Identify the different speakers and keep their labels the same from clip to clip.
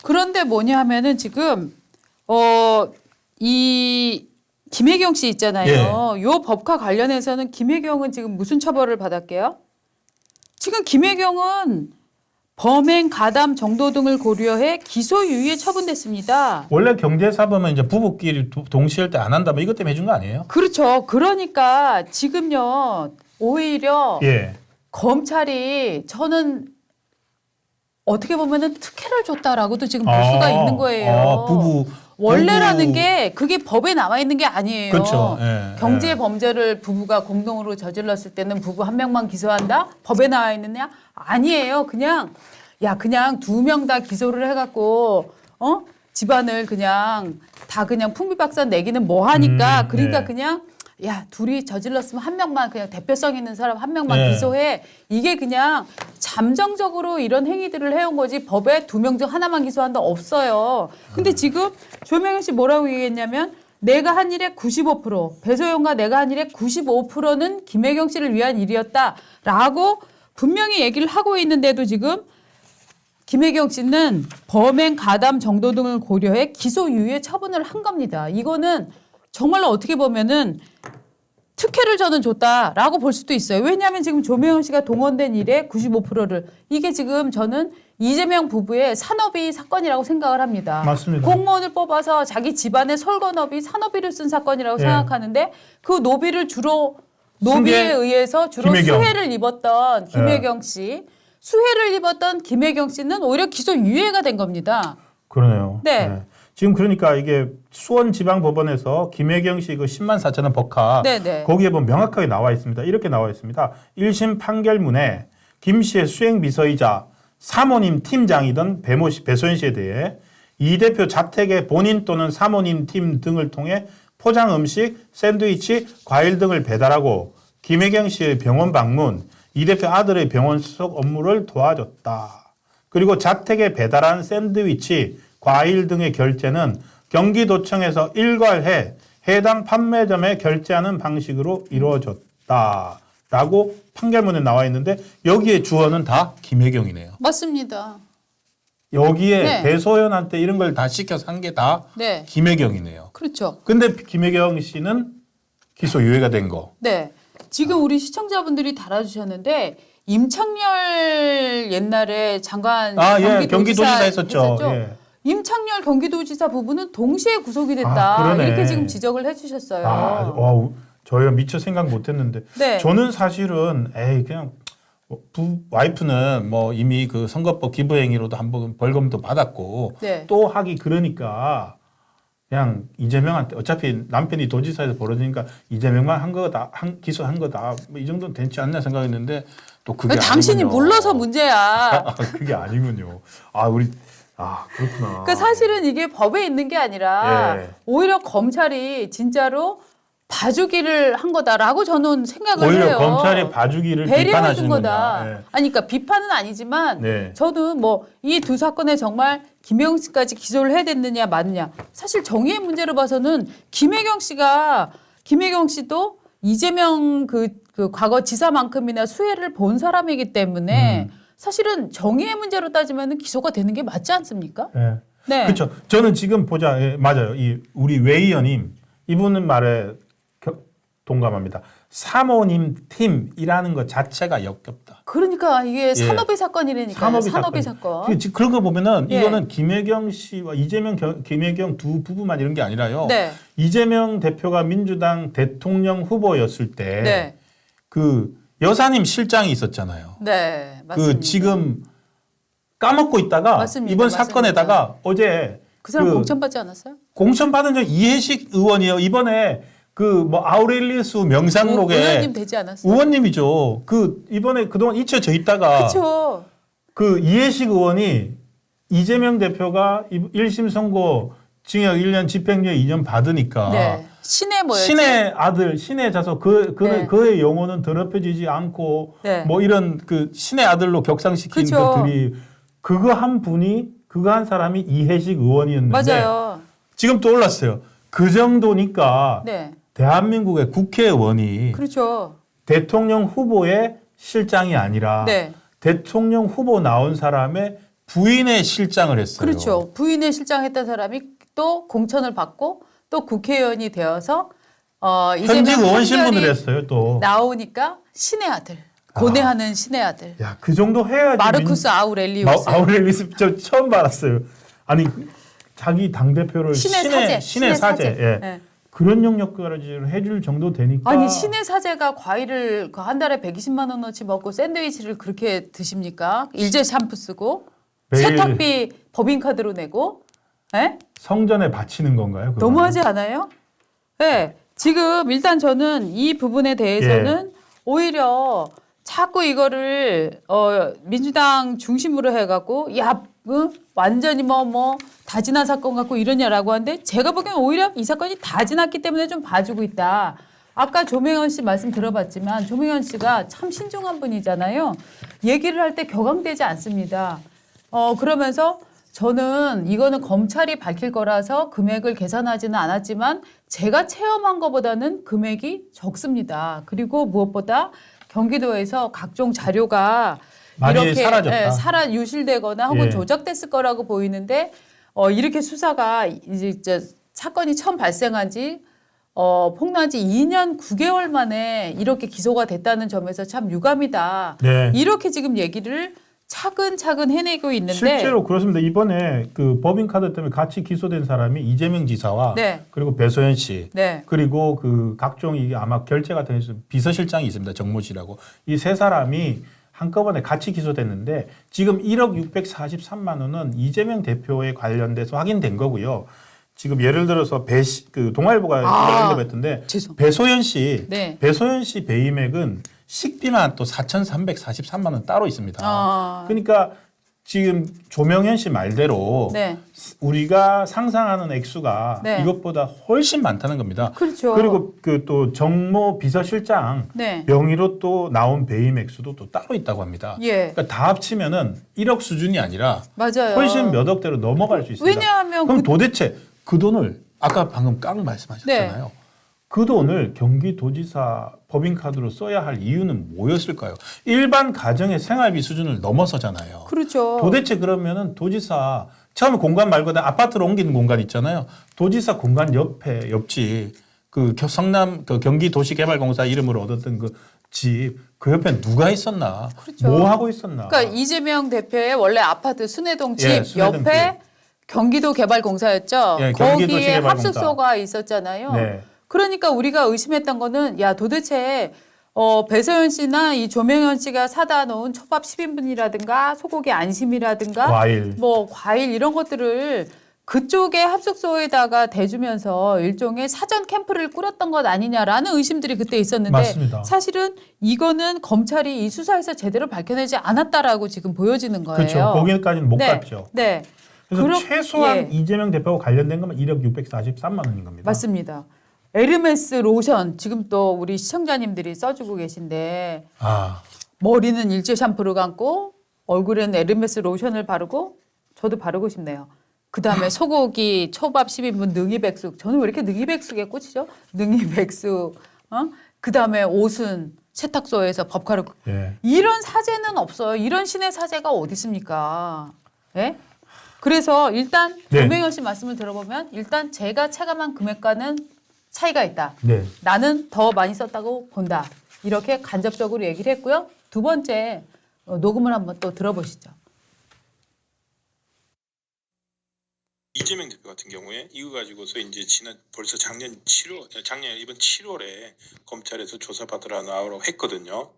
Speaker 1: 그런데 뭐냐 하면은 지금 이 김혜경 씨 있잖아요. 요 법과 관련해서는 김혜경은 지금 무슨 처벌을 받았게요? 지금 김혜경은 범행, 가담 정도 등을 고려해 기소유예 처분됐습니다.
Speaker 2: 원래 경제사범은 이제 부부끼리 동시할 때 안 한다 뭐 이것 때문에 해준 거 아니에요?
Speaker 1: 그렇죠. 그러니까 지금요 오히려
Speaker 2: 예.
Speaker 1: 검찰이 저는 어떻게 보면은 특혜를 줬다라고도 지금 볼 수가 있는 거예요.
Speaker 2: 부부
Speaker 1: 원래라는 게 그게 법에 나와 있는 게 아니에요.
Speaker 2: 그렇죠. 예,
Speaker 1: 경제
Speaker 2: 예.
Speaker 1: 범죄를 부부가 공동으로 저질렀을 때는 부부 한 명만 기소한다? 법에 나와 있느냐? 아니에요. 그냥 그냥 두 명 다 기소를 해갖고 집안을 그냥 다 그냥 풍비박산 내기는 뭐 하니까 그러니까
Speaker 2: 예.
Speaker 1: 그냥 둘이 저질렀으면 한 명만 그냥 대표성 있는 사람 한 명만
Speaker 2: 예.
Speaker 1: 기소해. 이게 그냥 잠정적으로 이런 행위들을 해온 거지 법에 두 명 중 하나만 기소한다 없어요. 근데 지금 조명현 씨 뭐라고 얘기했냐면 내가 한 일의 95%, 배소영과 내가 한 일의 95%는 김혜경 씨를 위한 일이었다라고 분명히 얘기를 하고 있는데도 지금 김혜경 씨는 범행, 가담 정도 등을 고려해 기소유예 처분을 한 겁니다. 이거는 정말로 어떻게 보면은 특혜를 저는 줬다라고 볼 수도 있어요. 왜냐하면 지금 조명현 씨가 동원된 일의 95%를 이게 지금 저는 이재명 부부의 산업이 사건이라고 생각을 합니다.
Speaker 2: 맞습니다.
Speaker 1: 공무원을 뽑아서 자기 집안의 설거너비 산업비를 쓴 사건이라고 생각하는데 그 노비를 주로 노비에 의해서 주로
Speaker 2: 김혜경.
Speaker 1: 수혜를 입었던 김혜경 씨. 수혜를 입었던 김혜경 씨는 오히려 기소유예가 된 겁니다.
Speaker 2: 그러네요.
Speaker 1: 네.
Speaker 2: 지금 그러니까 이게 수원지방법원에서 김혜경 씨 그 10만 4천 원 법카
Speaker 1: 네네.
Speaker 2: 거기에 보면 명확하게 나와 있습니다. 이렇게 나와 있습니다. 1심 판결문에 김 씨의 수행비서이자 사모님 팀장이던 배소연 씨에 대해 이 대표 자택에 본인 또는 사모님 팀 등을 통해 포장 음식, 샌드위치, 과일 등을 배달하고 김혜경 씨의 병원 방문, 이 대표 아들의 병원 수속 업무를 도와줬다. 그리고 자택에 배달한 샌드위치, 과일 등의 결제는 경기도청에서 일괄해 해당 판매점에 결제하는 방식으로 이루어졌다라고 판결문에 나와 있는데 여기에 주어는 다 김혜경이네요.
Speaker 1: 맞습니다.
Speaker 2: 여기에
Speaker 1: 네.
Speaker 2: 배소연한테 이런 걸 다 시켜서 한 게 다
Speaker 1: 네.
Speaker 2: 김혜경이네요.
Speaker 1: 그렇죠.
Speaker 2: 근데 김혜경 씨는 기소유예가 된 거.
Speaker 1: 네. 지금 우리 시청자분들이 달아주셨는데 임창열 옛날에 장관
Speaker 2: 경기도지사 했었죠. 예.
Speaker 1: 임창열 경기도지사 부부는 동시에 구속이 됐다.
Speaker 2: 그러네.
Speaker 1: 이렇게 지금 지적을 해주셨어요.
Speaker 2: 저희가 미처 생각 못했는데
Speaker 1: 네.
Speaker 2: 저는 사실은 그냥 와이프는 뭐 이미 그 선거법 기부행위로도 한번 벌금도 받았고
Speaker 1: 네.
Speaker 2: 또 하기 그러니까 그냥 이재명한테 어차피 남편이 도지사에서 벌어지니까 이재명만 한 거다 기소한 거다 뭐 이 정도는 되지 않나 생각했는데 또 그게
Speaker 1: 당신이
Speaker 2: 아니군요.
Speaker 1: 물러서 문제야.
Speaker 2: 그게 아니군요. 그렇구나.
Speaker 1: 그러니까 사실은 이게 법에 있는 게 아니라
Speaker 2: 예.
Speaker 1: 오히려 검찰이 진짜로 봐주기를 한 거다라고 저는 생각을
Speaker 2: 오히려
Speaker 1: 해요.
Speaker 2: 검찰이 봐주기를
Speaker 1: 배려해 준
Speaker 2: 비판하시는군요.
Speaker 1: 거다.
Speaker 2: 예.
Speaker 1: 아니 그러니까 비판은 아니지만
Speaker 2: 네.
Speaker 1: 저는 뭐 이 두 사건에 정말 김혜경 씨까지 기소를 해야 됐느냐 맞느냐. 사실 정의의 문제로 봐서는 김혜경 씨도 이재명 그 과거 지사만큼이나 수혜를 본 사람이기 때문에 사실은 정의의 문제로 따지면 기소가 되는 게 맞지 않습니까?
Speaker 2: 예.
Speaker 1: 네.
Speaker 2: 그렇죠. 저는 지금 보자. 맞아요. 우리 외 의원님 이분은 말에 동감합니다. 사모님 팀이라는 것 자체가 역겹다.
Speaker 1: 그러니까 이게 산업의 사건이라니까요. 산업의 사건.
Speaker 2: 그런 거 보면은
Speaker 1: 예.
Speaker 2: 이거는 김혜경 씨와 김혜경 두 부부만 이런 게 아니라요.
Speaker 1: 네.
Speaker 2: 이재명 대표가 민주당 대통령 후보였을 때
Speaker 1: 네.
Speaker 2: 그 여사님 실장이 있었잖아요.
Speaker 1: 네. 맞습니다.
Speaker 2: 그 지금 까먹고 있다가
Speaker 1: 맞습니다.
Speaker 2: 이번
Speaker 1: 맞습니다.
Speaker 2: 사건에다가 어제
Speaker 1: 그 사람 공천받지 않았어요?
Speaker 2: 공천받은 적 이해식 의원이에요. 이번에 아우렐리우스 명상록에
Speaker 1: 의원님 되지 않았어요?
Speaker 2: 의원님이죠. 이번에 그동안 잊혀져 있다가
Speaker 1: 그렇죠.
Speaker 2: 이해식 의원이 이재명 대표가 1심 선고 징역 1년 집행유예 2년 받으니까
Speaker 1: 네. 신의 뭐였지?
Speaker 2: 신의 아들, 신의 자손
Speaker 1: 네.
Speaker 2: 그의 영혼은 더럽혀지지 않고
Speaker 1: 네.
Speaker 2: 뭐 이런 신의 아들로 격상시킨
Speaker 1: 그쵸.
Speaker 2: 것들이 그거 한 사람이 이해식 의원이었는데
Speaker 1: 맞아요.
Speaker 2: 지금 또 올랐어요. 그 정도니까
Speaker 1: 네.
Speaker 2: 대한민국의 국회의원이
Speaker 1: 그렇죠.
Speaker 2: 대통령 후보의 실장이 아니라
Speaker 1: 네.
Speaker 2: 대통령 후보 나온 사람의 부인의 실장을 했어요.
Speaker 1: 그렇죠. 부인의 실장했던 사람이 또 공천을 받고 또 국회의원이 되어서
Speaker 2: 현직
Speaker 1: 이재명
Speaker 2: 의원 신분을
Speaker 1: 판결이
Speaker 2: 했어요. 또
Speaker 1: 나오니까 신의 아들, 고뇌하는 신의 아들.
Speaker 2: 야, 그 정도 해야지.
Speaker 1: 마르쿠스 아우렐리우스.
Speaker 2: 아우렐리우스 저 처음 봤어요. 아니 자기 당 대표를
Speaker 1: 신의 사제.
Speaker 2: 예.
Speaker 1: 네.
Speaker 2: 그런 영역까지 해줄 정도 되니까.
Speaker 1: 아니 신의 사제가 과일을 한 달에 120만 원어치 먹고 샌드위치를 그렇게 드십니까? 일제 샴푸 쓰고
Speaker 2: 매일
Speaker 1: 세탁비 법인카드로 내고. 예?
Speaker 2: 성전에 바치는 건가요? 그거는?
Speaker 1: 너무하지 않아요? 네. 지금 일단 저는 이 부분에 대해서는 오히려 자꾸 이거를 민주당 중심으로 해갖고 야 완전히 뭐 다 지난 사건 같고 이러냐라고 하는데 제가 보기엔 오히려 이 사건이 다 지났기 때문에 좀 봐주고 있다. 아까 조명현 씨 말씀 들어봤지만 조명현 씨가 참 신중한 분이잖아요. 얘기를 할 때 격앙되지 않습니다. 그러면서 저는 이거는 검찰이 밝힐 거라서 금액을 계산하지는 않았지만 제가 체험한 것보다는 금액이 적습니다. 그리고 무엇보다 경기도에서 각종 자료가
Speaker 2: 많이
Speaker 1: 이렇게
Speaker 2: 사라졌다.
Speaker 1: 유실되거나 혹은
Speaker 2: 예.
Speaker 1: 조작됐을 거라고 보이는데 이렇게 수사가 이제 사건이 처음 발생한 지 폭로한 지 2년 9개월 만에 이렇게 기소가 됐다는 점에서 참 유감이다.
Speaker 2: 네.
Speaker 1: 이렇게 지금 얘기를 차근차근 해내고 있는데
Speaker 2: 실제로 그렇습니다. 이번에 그 법인카드 때문에 같이 기소된 사람이 이재명 지사와
Speaker 1: 네.
Speaker 2: 그리고 배소연 씨
Speaker 1: 네.
Speaker 2: 그리고 그 각종 이게 아마 결제 같은 게 비서실장이 있습니다. 정모 씨라고 이 세 사람이 한꺼번에 같이 기소됐는데 지금 1억 643만 원은 이재명 대표에 관련돼서 확인된 거고요. 지금 예를 들어서 그 동아일보가 이런 언급했던데 배소연 씨,
Speaker 1: 네.
Speaker 2: 배소연 씨 배임액은 식비만 또 4,343만 원 따로 있습니다. 그러니까 지금 조명현 씨 말대로
Speaker 1: 네.
Speaker 2: 우리가 상상하는 액수가
Speaker 1: 네.
Speaker 2: 이것보다 훨씬 많다는 겁니다.
Speaker 1: 그렇죠.
Speaker 2: 그리고 그 또 정모 비서실장
Speaker 1: 네.
Speaker 2: 명의로 또 나온 배임 액수도 또 따로 있다고 합니다.
Speaker 1: 예.
Speaker 2: 그러니까 다 합치면은 1억 수준이 아니라
Speaker 1: 맞아요.
Speaker 2: 훨씬 몇 억대로 넘어갈 수 있습니다.
Speaker 1: 왜냐하면
Speaker 2: 그럼 도대체 그 돈을 아까 방금 깡 말씀하셨잖아요. 그 돈을 경기도지사 법인카드로 써야 할 이유는 뭐였을까요? 일반 가정의 생활비 수준을 넘어서잖아요.
Speaker 1: 그렇죠.
Speaker 2: 도대체 그러면은 도지사 처음에 공간 말고 아파트로 옮기는 공간 있잖아요. 도지사 공간 옆에 옆집 그 성남 그 경기도시개발공사 이름으로 얻었던 그 집 그 옆에 누가 있었나?
Speaker 1: 그렇죠.
Speaker 2: 뭐 하고 있었나?
Speaker 1: 그러니까 이재명 대표의 원래 아파트 순회동 집
Speaker 2: 예, 순회동
Speaker 1: 옆에 경기도개발공사였죠.
Speaker 2: 예,
Speaker 1: 거기에
Speaker 2: 경기도시개발공사.
Speaker 1: 합숙소가 있었잖아요.
Speaker 2: 네.
Speaker 1: 그러니까 우리가 의심했던 거는 야 도대체 배서연 씨나 이 조명현 씨가 사다 놓은 초밥 10인분이라든가 소고기 안심이라든가 과일 이런 것들을 그쪽의 합숙소에다가 대주면서 일종의 사전 캠프를 꾸렸던 것 아니냐라는 의심들이 그때 있었는데
Speaker 2: 맞습니다.
Speaker 1: 사실은 이거는 검찰이 이 수사에서 제대로 밝혀내지 않았다라고 지금 보여지는 거예요.
Speaker 2: 그렇죠. 거기까지는 못 갔죠.
Speaker 1: 네.
Speaker 2: 그래서 최소한 이재명 대표와 관련된 것만 1억 643만 원인 겁니다.
Speaker 1: 맞습니다. 에르메스 로션 지금 또 우리 시청자님들이 써주고 계신데 머리는 일제 샴푸를 감고 얼굴에는 에르메스 로션을 바르고 저도 바르고 싶네요. 그다음에 소고기 초밥 10인분 능이백숙. 저는 왜 이렇게 능이백숙에 꽂히죠? 능이백숙. 그다음에 옷은 세탁소에서 법카로. 이런 사제는 없어요. 이런 신의 사제가 어디 있습니까? 예? 그래서 일단 조명현 씨 말씀을 들어보면 일단 제가 체감한 금액과는 차이가 있다. 나는 더 많이 썼다고 본다. 이렇게 간접적으로 얘기를 했고요. 두 번째 녹음을 한번 또 들어보시죠.
Speaker 3: 이재명 대표 같은 경우에 이거 가지고서 이제 벌써 작년 이번 7월에 검찰에서 조사받으러 나오라고 했거든요.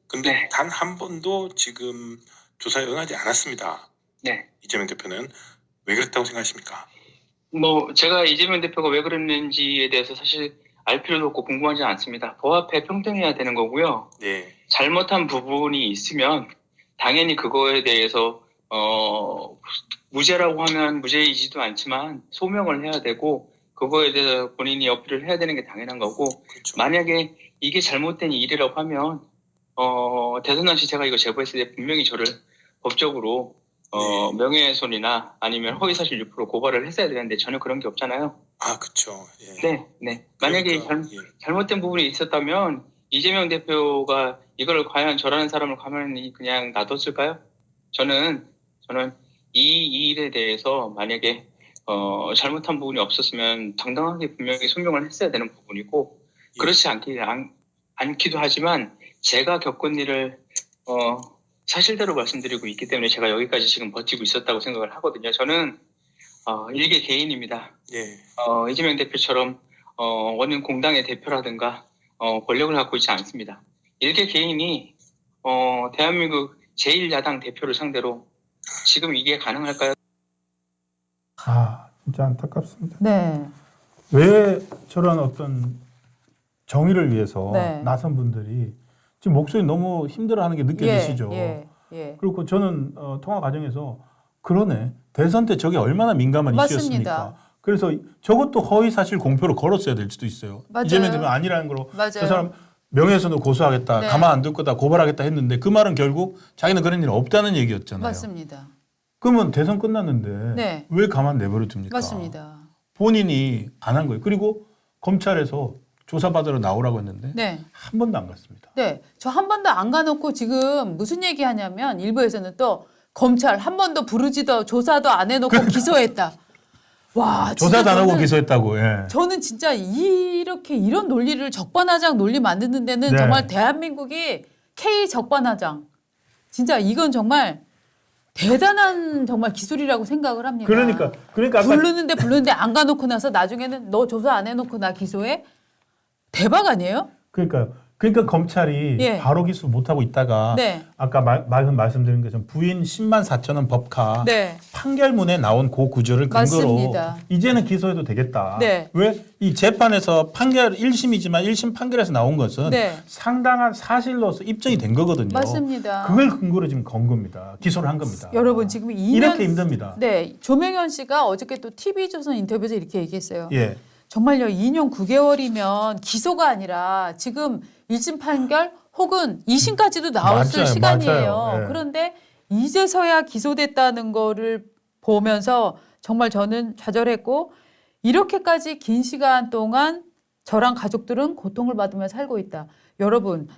Speaker 3: 근데 단 한 번도 지금 조사에 응하지 않았습니다.
Speaker 4: 네.
Speaker 3: 이재명 대표는 왜 그랬다고 생각하십니까?
Speaker 4: 제가 이재명 대표가 왜 그랬는지에 대해서 사실 알 필요도 없고 궁금하지 않습니다. 법 앞에 평등해야 되는 거고요.
Speaker 3: 네.
Speaker 4: 잘못한 부분이 있으면 당연히 그거에 대해서 무죄라고 하면 무죄이지도 않지만 소명을 해야 되고 그거에 대해서 본인이 어필을 해야 되는 게 당연한 거고
Speaker 3: 그렇죠.
Speaker 4: 만약에 이게 잘못된 일이라고 하면 대선당 씨 제가 이거 제보했을 때 분명히 저를 법적으로 명예훼손이나 아니면 허위사실 유포로 고발을 했어야 되는데 전혀 그런 게 없잖아요.
Speaker 3: 그렇죠. 예.
Speaker 4: 네. 만약에 잘못된 부분이 있었다면 이재명 대표가 이걸 과연 저라는 사람을 가만히 그냥 놔뒀을까요? 저는 이 일에 대해서 만약에 잘못한 부분이 없었으면 당당하게 분명히 소명을 했어야 되는 부분이고 그렇지 않기도 하지만 제가 겪은 일을 사실대로 말씀드리고 있기 때문에 제가 여기까지 지금 버티고 있었다고 생각을 하거든요. 저는 일개 개인입니다.
Speaker 3: 예.
Speaker 4: 이재명 대표처럼 어느 공당의 대표라든가 권력을 갖고 있지 않습니다. 일개 개인이 대한민국 제1야당 대표를 상대로 지금 이게 가능할까요?
Speaker 2: 아, 진짜 안타깝습니다.
Speaker 1: 네.
Speaker 2: 왜 저런 어떤 정의를 위해서
Speaker 1: 네.
Speaker 2: 나선 분들이 지금 목소리 너무 힘들어하는 게 느껴지시죠?
Speaker 1: 예.
Speaker 2: 그리고 저는 통화 과정에서 그러네. 대선 때 저게 얼마나 민감한
Speaker 1: 맞습니다.
Speaker 2: 이슈였습니까? 그래서 저것도 허위사실 공표로 걸었어야 될 수도 있어요.
Speaker 1: 맞아요.
Speaker 2: 이재명 대표는 아니라는 거로
Speaker 1: 맞아요.
Speaker 2: 저 사람 명예훼손으로 고소하겠다.
Speaker 1: 네.
Speaker 2: 가만 안 둘 거다. 고발하겠다 했는데 그 말은 결국 자기는 그런 일 없다는 얘기였잖아요.
Speaker 1: 맞습니다.
Speaker 2: 그러면 대선 끝났는데
Speaker 1: 네.
Speaker 2: 왜 가만 내버려 둡니까?
Speaker 1: 맞습니다.
Speaker 2: 본인이 안 한 거예요. 그리고 검찰에서 조사받으러 나오라고 했는데
Speaker 1: 네.
Speaker 2: 한 번도 안 갔습니다.
Speaker 1: 네. 저 한 번도 안 가놓고 지금 무슨 얘기 하냐면 일부에서는 또 검찰 한 번도 부르지도 조사도 안 해놓고 기소했다. 와, 진짜
Speaker 2: 조사도 안 하고
Speaker 1: 저는-
Speaker 2: 기소했다고. 예.
Speaker 1: 저는 진짜 이런 논리를 적반하장 논리 만드는 데는
Speaker 2: 네.
Speaker 1: 정말 대한민국이 K 적반하장. 진짜 이건 정말 대단한 정말 기술이라고 생각을 합니다.
Speaker 2: 그러니까 아까
Speaker 1: 부르는데 안 가놓고 나서 나중에는 너 조사 안 해놓고 나 기소해? 대박 아니에요?
Speaker 2: 그러니까 검찰이
Speaker 1: 예.
Speaker 2: 바로 기수 못 하고 있다가
Speaker 1: 네.
Speaker 2: 아까 말씀드린 것처럼 부인 10만 4천 원 법카
Speaker 1: 네.
Speaker 2: 판결문에 나온 그 구절을 근거로
Speaker 1: 맞습니다.
Speaker 2: 이제는 기소해도 되겠다.
Speaker 1: 네.
Speaker 2: 왜 이 재판에서 판결 1심이지만 1심 판결에서 나온 것은
Speaker 1: 네.
Speaker 2: 상당한 사실로서 입증이 된 거거든요.
Speaker 1: 맞습니다.
Speaker 2: 그걸 근거로 지금 건 겁니다. 기소를 한 겁니다.
Speaker 1: 여러분 지금 2년
Speaker 2: 이렇게 힘듭니다.
Speaker 1: 네. 조명현 씨가 어저께 또 TV조선 인터뷰에서 이렇게 얘기했어요.
Speaker 2: 예.
Speaker 1: 정말요 2년 9개월이면 기소가 아니라 지금 1심 판결 혹은 2심까지도 나왔을
Speaker 2: 맞아요,
Speaker 1: 시간이에요.
Speaker 2: 맞아요. 예.
Speaker 1: 그런데 이제서야 기소됐다는 거를 보면서 정말 저는 좌절했고 이렇게까지 긴 시간 동안 저랑 가족들은 고통을 받으며 살고 있다. 여러분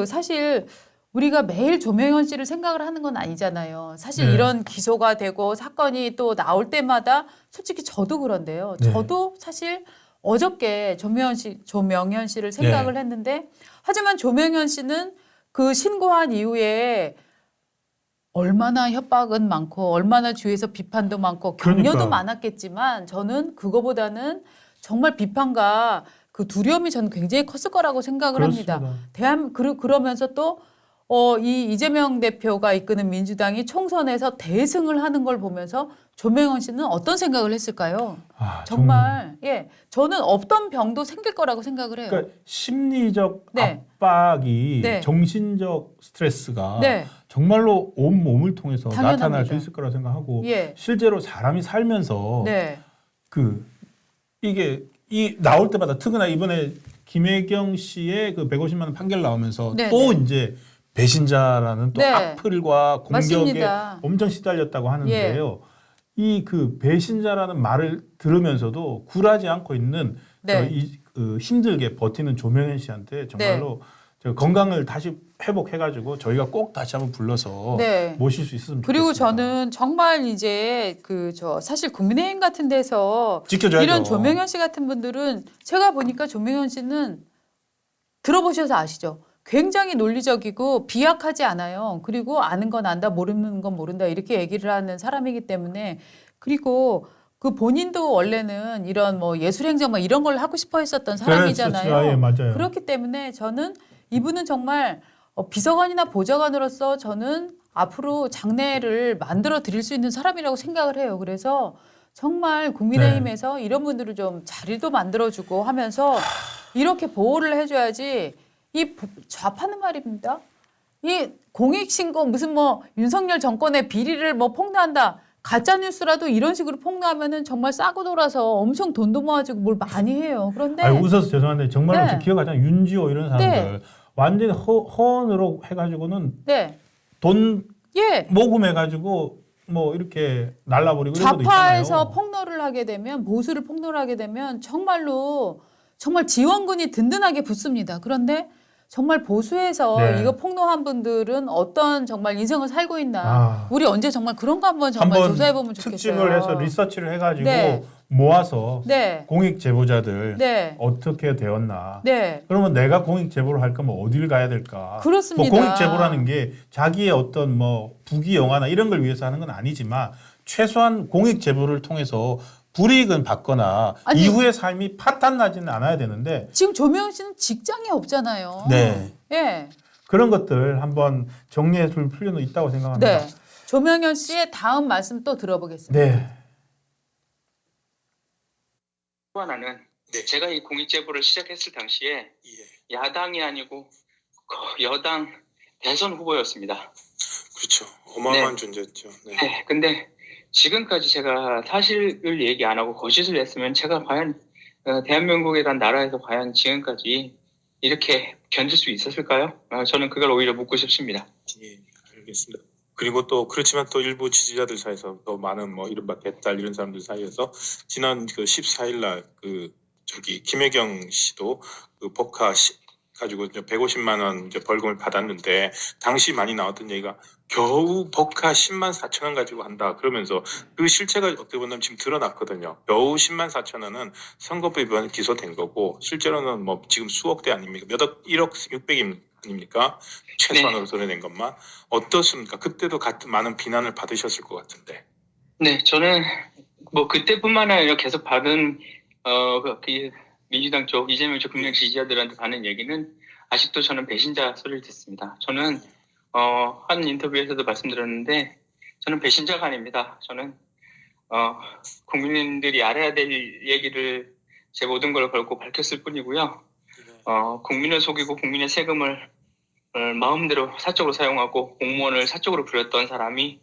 Speaker 1: 사실 우리가 매일 조명현 씨를 생각을 하는 건 아니잖아요. 사실
Speaker 2: 네.
Speaker 1: 이런 기소가 되고 사건이 또 나올 때마다 솔직히 저도 그런데요.
Speaker 2: 네.
Speaker 1: 저도 사실 어저께 조명현 씨를 생각을
Speaker 2: 네.
Speaker 1: 했는데 하지만 조명현 씨는 그 신고한 이후에 얼마나 협박은 많고 얼마나 주위에서 비판도 많고 격려도
Speaker 2: 그러니까.
Speaker 1: 많았겠지만 저는 그거보다는 정말 비판과 그 두려움이 저는 굉장히 컸을 거라고 생각을 합니다. 그러면서 또 이 이재명 대표가 이끄는 민주당이 총선에서 대승을 하는 걸 보면서 조명현 씨는 어떤 생각을 했을까요?
Speaker 2: 아,
Speaker 1: 정말 저는 없던 병도 생길 거라고 생각을 해요.
Speaker 2: 그러니까 심리적
Speaker 1: 네.
Speaker 2: 압박이
Speaker 1: 네.
Speaker 2: 정신적 스트레스가
Speaker 1: 네.
Speaker 2: 정말로 온 몸을 통해서
Speaker 1: 당연합니다.
Speaker 2: 나타날 수 있을 거라고 생각하고
Speaker 1: 예.
Speaker 2: 실제로 사람이 살면서
Speaker 1: 네.
Speaker 2: 이게 나올 때마다 특히나 이번에 김혜경 씨의 그 150만 원 판결 나오면서
Speaker 1: 네,
Speaker 2: 또
Speaker 1: 네.
Speaker 2: 이제 배신자라는 또
Speaker 1: 네.
Speaker 2: 악플과 공격에
Speaker 1: 맞습니다.
Speaker 2: 엄청 시달렸다고 하는데요. 이 그 배신자라는 말을 들으면서도 굴하지 않고 있는
Speaker 1: 네.
Speaker 2: 힘들게 버티는 조명현 씨한테 정말로 저 건강을 다시 회복해가지고 저희가 꼭 다시 한번 불러서
Speaker 1: 네.
Speaker 2: 모실 수 있으면 좋겠습니다.
Speaker 1: 그리고 저는 정말 이제 사실 국민의힘 같은 데서
Speaker 2: 지켜줘야죠.
Speaker 1: 이런 조명현 씨 같은 분들은 제가 보니까 조명현 씨는 들어보셔서 아시죠? 굉장히 논리적이고 비약하지 않아요. 그리고 아는 건 안다, 모르는 건 모른다 이렇게 얘기를 하는 사람이기 때문에 그리고 그 본인도 원래는 이런 뭐 예술행정 이런 걸 하고 싶어 했었던 사람이잖아요.
Speaker 2: 예, 맞아요.
Speaker 1: 그렇기 때문에 저는 이분은 정말 비서관이나 보좌관으로서 저는 앞으로 장래를 만들어 드릴 수 있는 사람이라고 생각을 해요. 그래서 정말 국민의힘에서 이런 분들을 좀 자리도 만들어주고 하면서 이렇게 보호를 해줘야지 이 좌파는 말입니다. 이 공익신고 무슨 윤석열 정권의 비리를 폭로한다. 가짜 뉴스라도 이런 식으로 폭로하면은 정말 싸고 돌아서 엄청 돈도 모아지고 뭘 많이 해요. 그런데
Speaker 2: 웃어서 죄송한데 정말로
Speaker 1: 네.
Speaker 2: 저 기억하잖아요. 윤지호 이런 사람들
Speaker 1: 네.
Speaker 2: 완전히 허언으로 해가지고는
Speaker 1: 네.
Speaker 2: 돈
Speaker 1: 예.
Speaker 2: 모금해가지고 이렇게 날라버리고 이런 것도
Speaker 1: 좌파에서
Speaker 2: 있잖아요.
Speaker 1: 폭로를 하게 되면 보수를 폭로를 하게 되면 정말 지원군이 든든하게 붙습니다. 그런데 정말 보수해서
Speaker 2: 네.
Speaker 1: 이거 폭로한 분들은 어떤 정말 인생을 살고 있나.
Speaker 2: 아.
Speaker 1: 우리 언제 정말 그런 거 한번 정말
Speaker 2: 한번
Speaker 1: 조사해보면 좋겠어요.
Speaker 2: 특집을 해서 리서치를 해가지고
Speaker 1: 네.
Speaker 2: 모아서
Speaker 1: 네.
Speaker 2: 공익 제보자들
Speaker 1: 네.
Speaker 2: 어떻게 되었나.
Speaker 1: 네.
Speaker 2: 그러면 내가 공익 제보를 할 거면 어디를 가야 될까?
Speaker 1: 그렇습니다.
Speaker 2: 뭐 공익 제보라는 게 자기의 어떤 뭐 부귀 영화나 이런 걸 위해서 하는 건 아니지만 최소한 공익 제보를 통해서 불이익은 받거나
Speaker 1: 아니,
Speaker 2: 이후의 삶이 파탄나지는 않아야 되는데
Speaker 1: 지금 조명현 씨는 직장이 없잖아요.
Speaker 2: 네.
Speaker 1: 예.
Speaker 2: 그런 것들 한번 정리해 줄 필요는 있다고 생각합니다.
Speaker 1: 네. 조명현 씨의 다음 말씀 또 들어보겠습니다.
Speaker 2: 네.
Speaker 4: 또 하나는
Speaker 3: 네.
Speaker 4: 제가 이 공익 제보를 시작했을 당시에
Speaker 3: 예.
Speaker 4: 야당이 아니고 여당 대선 후보였습니다.
Speaker 3: 그렇죠. 어마어마한
Speaker 4: 네.
Speaker 3: 존재였죠. 네.
Speaker 4: 네, 근데 지금까지 제가 사실을 얘기 안 하고 거짓을 했으면 제가 과연 대한민국이란 나라에서 과연 지금까지 이렇게 견딜 수 있었을까요? 저는 그걸 오히려 묻고 싶습니다.
Speaker 3: 예, 알겠습니다. 그리고 또 그렇지만 또 일부 지지자들 사이에서 또 많은 뭐 이른바 개딸 이런 사람들 사이에서 지난 그 14일 날 그 김혜경 씨도 그 법카 가지고 150만 원 이제 벌금을 받았는데 당시 많이 나왔던 얘기가 겨우 법카 10만 4천 원 가지고 한다 그러면서 그 실체가 어떻게 보면 지금 드러났거든요. 겨우 10만 4천 원은 선거법 위반 기소된 거고 실제로는 뭐 지금 수억대 아닙니까? 몇억 1억 600임 아닙니까? 최소한으로 손해낸 것만 어떻습니까? 그때도 같은 많은 비난을 받으셨을 것 같은데.
Speaker 4: 네, 저는 뭐 그때뿐만 아니라 계속 받은 그 민주당 쪽 이재명 쪽 국민 지지자들한테 받는 얘기는 아직도 저는 배신자 소리를 듣습니다. 저는 한 인터뷰에서도 말씀드렸는데 저는 배신자가 아닙니다. 저는 국민들이 알아야 될 얘기를 제 모든 걸 걸고 밝혔을 뿐이고요. 국민을 속이고 국민의 세금을 마음대로 사적으로 사용하고 공무원을 사적으로 부렸던 사람이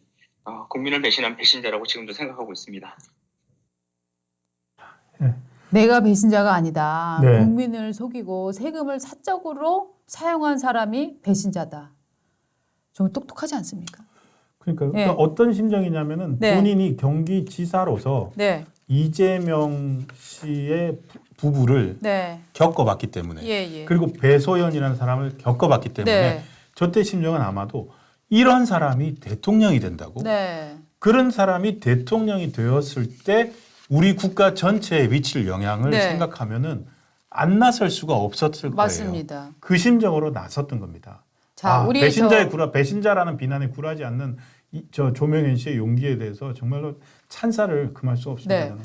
Speaker 4: 국민을 배신한 배신자라고 지금도 생각하고 있습니다.
Speaker 1: 내가 배신자가 아니다.
Speaker 2: 네.
Speaker 1: 국민을 속이고 세금을 사적으로 사용한 사람이 배신자다. 좀 똑똑하지 않습니까?
Speaker 2: 그러니까
Speaker 1: 네.
Speaker 2: 어떤 심정이냐면은
Speaker 1: 네.
Speaker 2: 본인이 경기지사로서
Speaker 1: 네.
Speaker 2: 이재명 씨의 부부를
Speaker 1: 네.
Speaker 2: 겪어봤기 때문에
Speaker 1: 예, 예.
Speaker 2: 그리고 배소연이라는 사람을 겪어봤기 때문에
Speaker 1: 네.
Speaker 2: 저때 심정은 아마도 이런 사람이 대통령이 된다고
Speaker 1: 네.
Speaker 2: 그런 사람이 대통령이 되었을 때 우리 국가 전체에 미칠 영향을
Speaker 1: 네.
Speaker 2: 생각하면은 안 나설 수가 없었을 거예요.
Speaker 1: 맞습니다.
Speaker 2: 그 심정으로 나섰던 겁니다.
Speaker 1: 자, 우리
Speaker 2: 배신자라는 비난에 굴하지 않는 저 조명현 씨의 용기에 대해서 정말로 찬사를 금할 수 없습니다.
Speaker 1: 네.
Speaker 2: 저는.